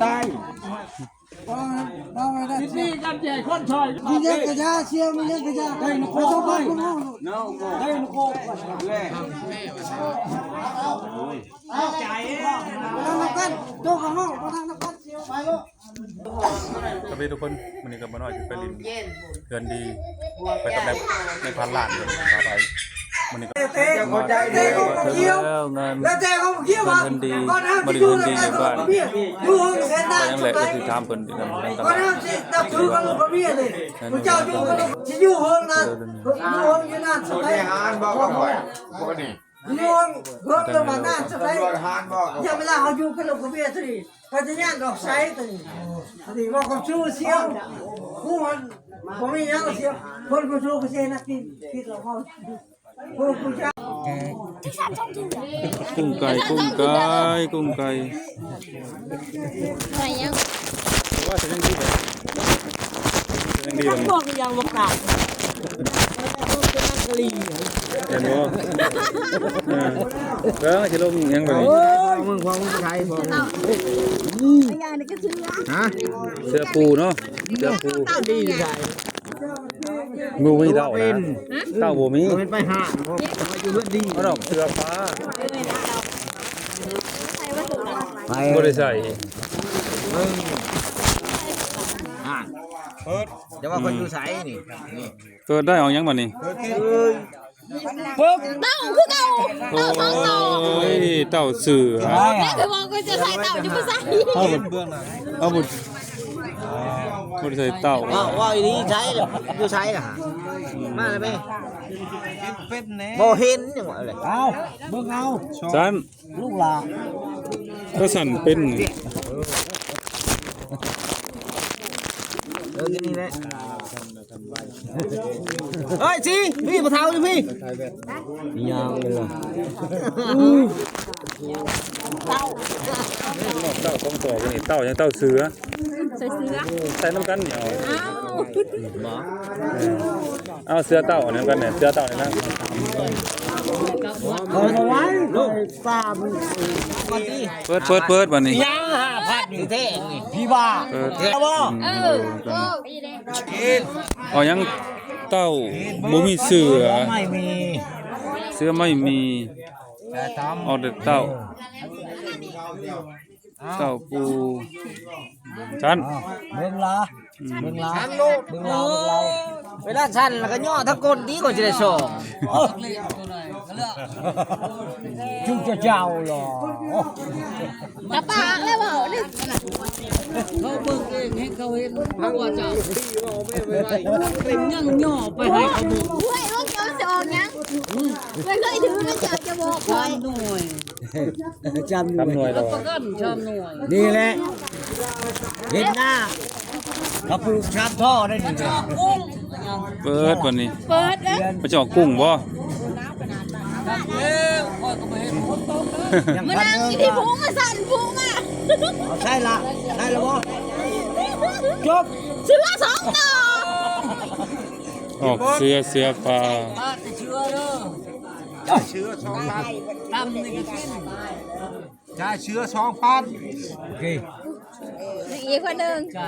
ตายนี่กันใหญ่คนชอยมีเลี้ยงกระยาเชียวมีเลี้ยงกระยาได้นุโคได้ได้นุโคแล่ใจทางนักกันโจกห้องทางนักกันเชียวไปลูกสวัสดีทุกคนวันนี้กับมาหน่อยไปลินเกินดีไปกับแบบในพันล้านเลยต่อไปวันนี้ก็เที่ยวงานเงินดีมาดีเงินดีในบ้านก็ยังแหละก็คือทำเพิ่นที่ทำตลาดอยู่ห้องนั้นอยู่ห้องยืนนานสุดเลยฮานบอกว่าปกติอยู่ห้องเพิ่มเติมนานสุดเลยอย่าเวลาเขาอยู่กันลูกกับเมียสิเขาจะย่างดอกไซต์ตัวนี้นี่ว่าเขาชูเสียวผู้มันผมไม่ย่างเสียวคนเขาชูเขาเสียนักกินเราเขาผู้ผู้ชายกุ้งไก่อะไรยังว่าจะยังดีเลยยังดีเลยพวกยังบอกกล่าวเห็นบ่จะลงยังไงมึงความมึงใครบ่อย่างนี้ก็เชื่อฮะเสื้อปูเนาะเสื้อปูดีใช่งูไม่เต่านะเต่าบ่มีไปหาไปอยู่เรื่องดีเอาดอกเสื้อฟ้าไปบ่ได้ใส่เปิดจะว่าคนอยู่ไสนี่เกิดได้เอายังบัดนี้ปุ๊บเต่าคือเต่าสองเต่าเต่าเสือแม่เคยมองก็จะใส่เต่าจะไม่ใส่เอาบุใส่เต่าว่าอีนี้ใช้อยู่ใช้ล่ะมาเลยแม่บ่เห็นจังว่าเลยเอาเบิ่งเอาซั่นลูกหลานก็สั่นเป็นนี่แหละเฮ้ยสิพี่มาเท้าดิพี่ยาวเลยเต่าต้องตัวนี่เต่ายังเต่าเสือใส่น้ำกันเหนียวเอาเสือเต่าเนี่ยกันเนี่ยเสือเต่าเนี่ยนะเอาไว้ลูกตามเปิดวันนี้ยังผัดอยู่เท่พี่บ้าเท่บ่อ๋อยังเต่าบ่มีเสือไม่มีเสือไม่มีเอาแต่เต่าปูชันเบิ่งลาชันลูกเบิ่งลาเวลาชันแล้วก็ย่อทั้งก้นดีกว่าจะได้ส่งจุ๊กเจ้าหรอจะปากแล้วเปล่านี่เขาเบิ่งเองให้เขาเห็นเขาว่าจะเป็นยังย่อไปให้เขาดูเฮ้ยลูกเจ้าจะออกยังไม่เคยถือนะเจ้าจะบอกคอยหน่วยจำหน่วยแล้วก็ชามหน่วยนี่แหละเห็นหน้ากระปุกชามท่อได้ดีเปิดวันนี้เปิดเลยไปจอกกุ้งบ่มานั่งที่พุงมาสั่นพุงอ่ะใช่ละบ่จบเสือสองตัวออกเสือปลาเชื้อเด้อเชื้อ2,000ตำนี่ก็กินจ่ายเชื้อ2,000โอเคอีกคนหนึ่งใช่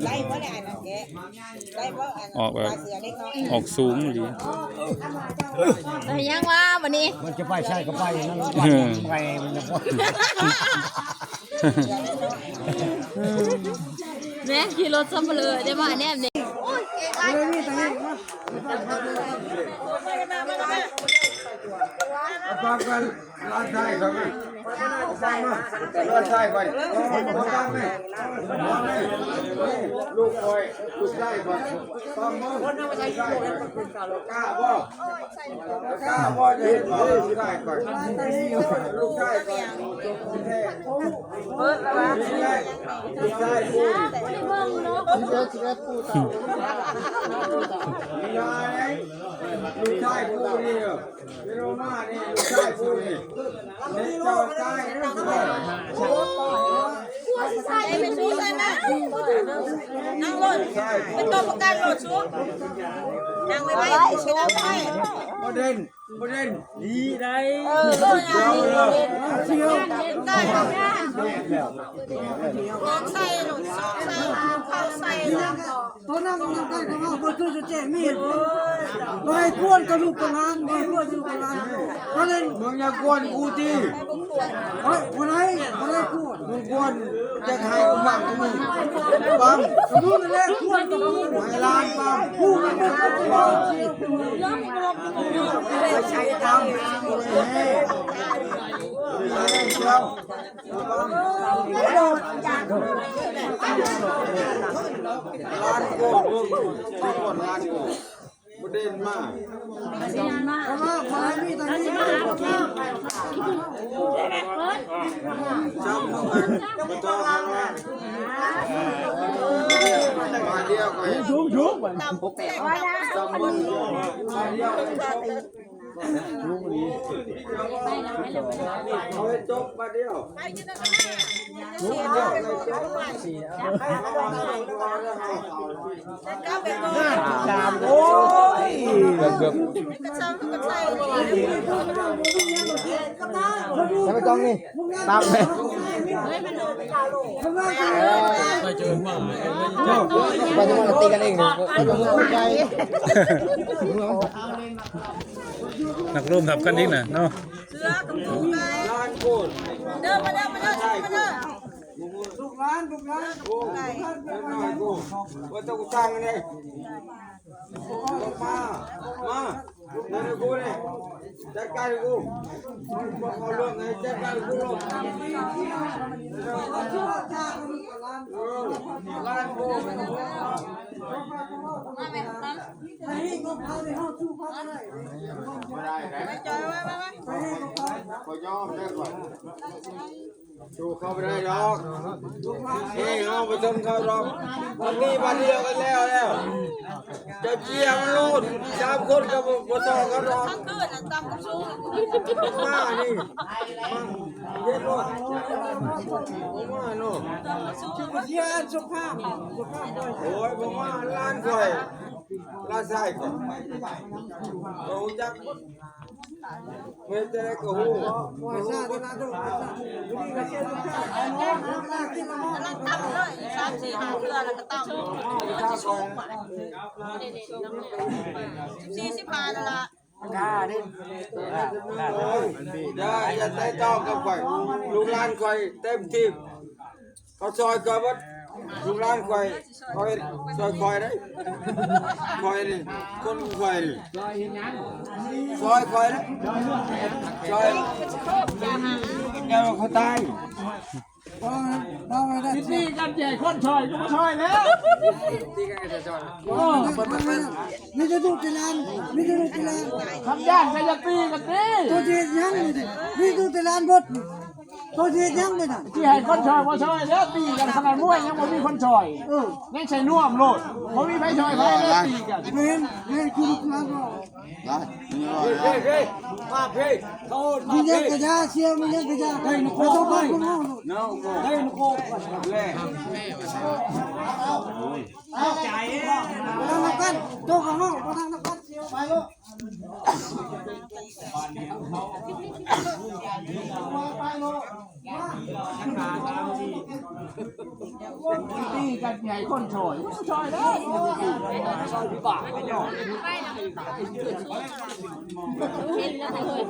ได้บ่ได้อันนั้นแกได้บ่อันออกแบบออกสูงดียังว่าวันนี้มันจะไปใช่ก็ไปนั่นไปมันจะพ้นแม่ขี่รถซ้ำเลยได้บ่แนมนี่โอ้ยไอ้ปากกันลาดได้ครับลาดได้ไปลูกคอยลูกได้ไปต้องมือกล้าบ่จะเห็นบ่ลูกได้ก่อนลูกได้ก่อนเปิดแล้วนะลูกได้พูดเจอพูดต่อลูกได้พูดนี่เวโรมานี่ลูกได้พูดนี่เจ้าได้ลูกได้ใส่เป็นชูใส่นะ นั่งรถเป็นตัวประกันรถชัวนั่งไว้ไว้ไปนั่งไว้ ประเด็นดีได้ ก็ยังเชียวได้ครับลองใส่หนุนซองใส่เข้าใส่ ตอนนั้นมันได้ก็ว่าบ่คือจะแจ้งมีดบ่ให้กวนกระดูกกระลานบ่ให้กวนกระดูกกระลานเพราะนั้นมึงอย่ากวนกูติเฮ้ยบ่ได้กวนมึงกวนจะให้กูฟังกูฟังกูนั่นแหละกวนกับกูให้ลานฟังกูมันบ่ฟังใช้ทำเฮ้ยเจ้าลานโกมึงที่กวนลานโกประเด็นมากพอให้มีตอนนี้จับมือกันมาต่อกันมาเดียวกันยุ่งๆ ตามแปะ จับมือมาเดียวเอาให้จบมาเดียวโอ้ยเกือบกระชับกระชัย ทำไมต้องนี่ตามเลยไปเจอมาไปจะมาตีกันเองไปจะมาใจ นักร่วมทำกันนี่นะเนาะ เสือกับหมูไก่เดินมาเดินมาเดินมาเดิน ลูกร้านโอ้ยกูว่าต้องสร้างนี่มาเดินกูนี่จัดการกูเอาเรื่องไงจัดการกูลงร้านกูให้กูพาไปห้องชูพาไปไม่จอยไว้ไว้ไว้ ขอยอมได้ก่อนชูเข้าไปได้หรอกเฮ้ยเอาไปชมเขาหรอกวันนี้วันเดียวกันแล้วจะเจียมลูด3 คนกับบทอกันหรอก ทั้งคืนน่ะตำกับชู มานี่เย็นลูดมาโน่เจียมสุภาพโอ้ยผมมาล้านข่อยล้านใส่ก่อนเราจักเมื่อจะได้ก็หูไม่ทราบนะทุกคนนี่ก็เชื่อทุกท่านไอ้น้องนั่งกินมาหม้อ นั่งตำเลย3 4 5เทื่อแล้วก็ตำมันจะชุบอ่ะ14 15นั่นล่ะ อย่าใส่ต้องกับข่อยลูกหลานข่อยเต็มที่เขาซอยกับวัดลูกหลานข่อยซอยข่อยได้ข่อยนี่คนข่อยนี่ซอยข่อยได้ซอยแกว่าเขาตายตีกันใหญ่คนชอยก็ไม่ชอยแล้วตีกันจะชอยนี่จะดูกีฬานี่จะดูกีฬาทำย่างใครจะตีกันตีตัวเทียนยังนี่ดูกีฬาบดตัวเทียนยังเลยนะที่ให้คนชอยมาชอยแล้วตีกันขนาดมวยยังไม่มีคนชอยยังใช้น่วมโลดเพราะมีไฟชอยไฟแล้วตีกันเห็นคุณกีฬาบ่เฮ้ยมาเพ่เขามีเล่นกระยาเชียวมีเล่นกระยาเฮ้ยนโคไปเฮ้ยนโคเล่เอาใจทางนักกันโจ้กับห้องทางนักกันเชียวไปลูกตีกันใหญ่คนชอยชอยได้ชอยปากไม่ยอมเห็นแล้วเลย